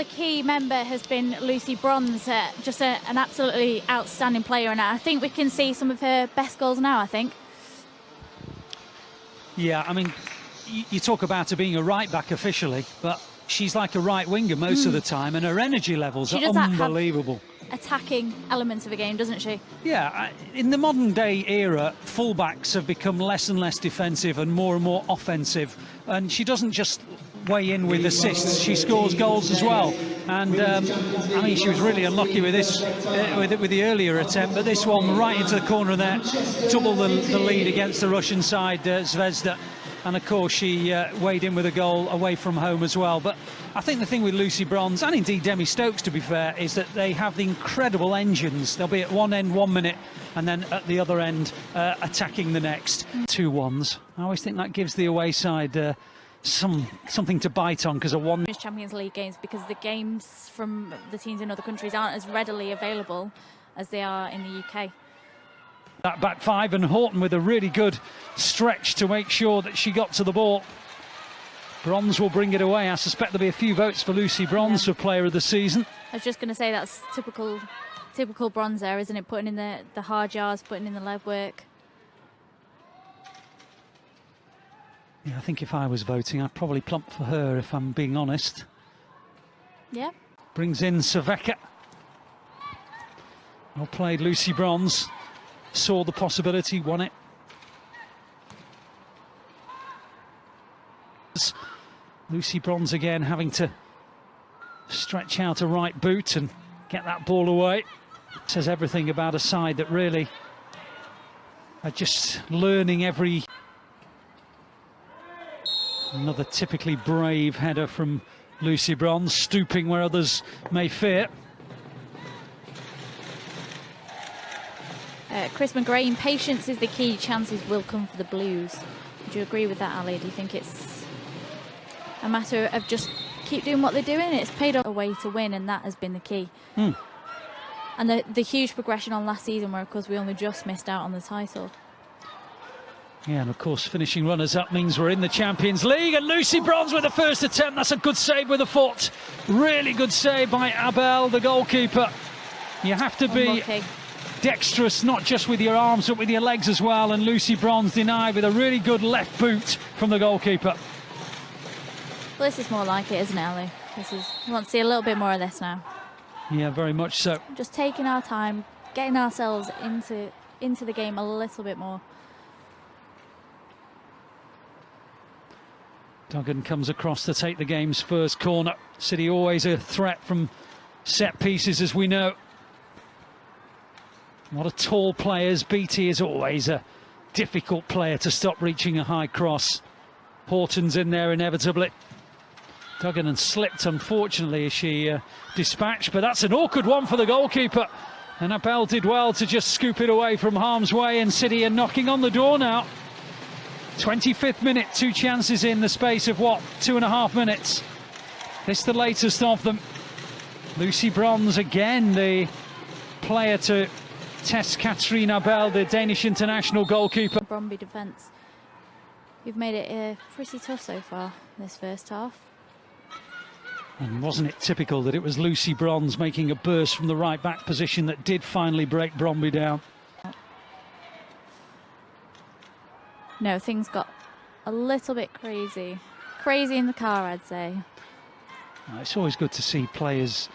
The key member has been Lucy Bronze, just an absolutely outstanding player, and I think we can see some of her best goals now, I think. Yeah, I mean, you talk about her being a right-back officially, but she's like a right winger most of the time, and her energy levels are unbelievable. Attacking elements of a game, doesn't she? Yeah, in the modern day era, fullbacks have become less and less defensive and more offensive, and she doesn't just weigh in with assists, she scores goals as well. And I mean, she was really unlucky with this, with the earlier attempt, but this one right into the corner there, double the lead against the Russian side, Zvezda. And of course she weighed in with a goal away from home as well. But I think the thing with Lucy Bronze, and indeed Demi Stokes to be fair, is that they have the incredible engines. They'll be at one end 1 minute and then at the other end attacking the next. 2-1s. I always think that gives the away side something to bite on, because Champions League games, because the games from the teams in other countries aren't as readily available as they are in the UK. That back five, and Horton with a really good stretch to make sure that she got to the ball. Bronze will bring it away. I suspect there'll be a few votes for Lucy Bronze for Player of the Season. I was just going to say that's typical Bronze there, isn't it? Putting in the hard yards, putting in the leg work. Yeah, I think if I was voting, I'd probably plump for her, if I'm being honest. Yeah. Brings in Saveka. Well played, Lucy Bronze. Saw the possibility, won it. Lucy Bronze again having to stretch out a right boot and get that ball away. Says everything about a side that really are just learning every... Another typically brave header from Lucy Bronze, stooping where others may fear. Chris McGrain, patience is the key, chances will come for the Blues. Would you agree with that, Ali? Do you think it's a matter of just keep doing what they're doing? It's paid off a way to win, and that has been the key. And the huge progression on last season, where of course we only just missed out on the title. Yeah, and of course finishing runners-up means we're in the Champions League, and Lucy Bronze with the first attempt. That's a good save with a foot. Really good save by Abel, the goalkeeper. You have to be dexterous, not just with your arms, but with your legs as well, and Lucy Bronze denied with a really good left boot from the goalkeeper. Well, this is more like it, isn't it, Ali? We want to see a little bit more of this now. Yeah, very much so. Just taking our time, getting ourselves into the game a little bit more. Duggan comes across to take the game's first corner. City always a threat from set pieces, as we know. A lot of tall players. BT is always a difficult player to stop reaching a high cross. Horton's in there inevitably. Duggan and slipped, unfortunately, as she dispatched, but that's an awkward one for the goalkeeper. And Abel did well to just scoop it away from harm's way, and City are knocking on the door now. 25th minute, 2 chances in the space of, what, 2.5 minutes. This the latest of them. Lucy Bronze again, the player to test Katrine Abel, the Danish international goalkeeper. Brondby defence. You've made it pretty tough so far this first half. And wasn't it typical that it was Lucy Bronze making a burst from the right back position that did finally break Brondby down? No, things got a little bit crazy. Crazy in the car, I'd say. It's always good to see players,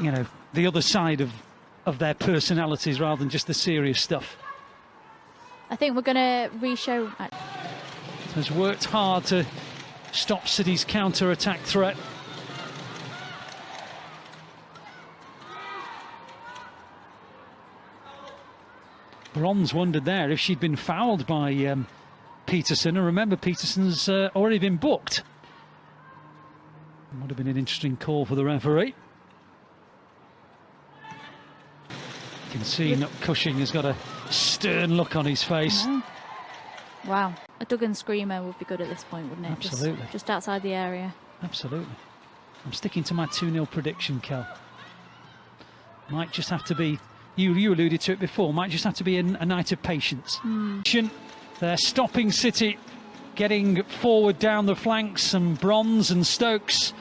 you know, the other side of their personalities rather than just the serious stuff. I think we're going to re-show... Has worked hard to stop City's counter-attack threat. Bronze wondered there if she'd been fouled by Peterson, and remember Peterson's already been booked. Would have been an interesting call for the referee. You can see Cushing has got a stern look on his face. Wow, a Duggan screamer would be good at this point, wouldn't it? Absolutely. Just outside the area. Absolutely. I'm sticking to my 2-0 prediction, Kel. Might just have to be... You alluded to it before, might just have to be a night of patience. They're stopping City, getting forward down the flanks, and Bronze and Stokes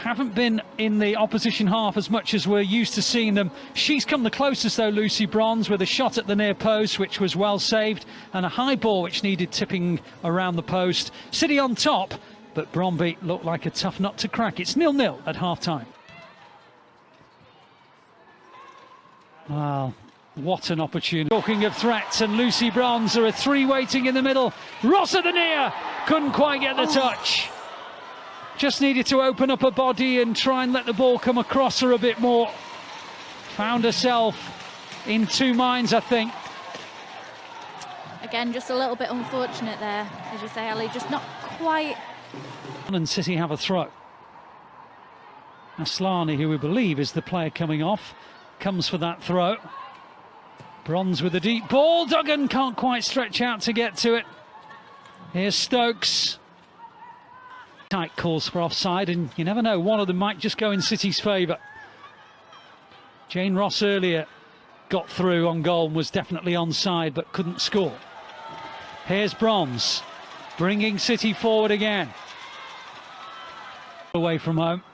haven't been in the opposition half as much as we're used to seeing them. She's come the closest though, Lucy Bronze, with a shot at the near post which was well saved, and a high ball which needed tipping around the post. City on top, but Brondby looked like a tough nut to crack. It's 0-0 at half-time. Wow, what an opportunity. Talking of threats, and Lucy Bronze, there are three waiting in the middle. Ross at the near, couldn't quite get the touch. Just needed to open up her body and try and let the ball come across her a bit more. Found herself in two minds, I think. Again, just a little bit unfortunate there, as you say, Ali, just not quite. And City have a throw. Aslani, who we believe is the player coming off, comes for that throw. Bronze with a deep ball. Duggan can't quite stretch out to get to it. Here's Stokes. Tight calls for offside, and you never know, one of them might just go in City's favour. Jane Ross earlier got through on goal and was definitely onside but couldn't score. Here's Bronze, bringing City forward again. Away from home.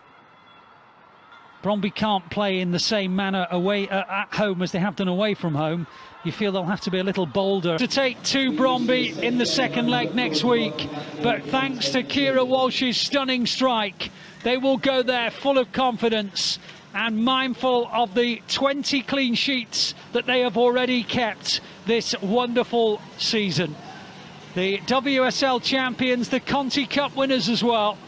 Brondby can't play in the same manner away at home as they have done away from home. You feel they'll have to be a little bolder to take to Brondby in the second leg next week. But thanks to Kira Walsh's stunning strike, they will go there full of confidence and mindful of the 20 clean sheets that they have already kept this wonderful season. The WSL champions, the Conti Cup winners as well.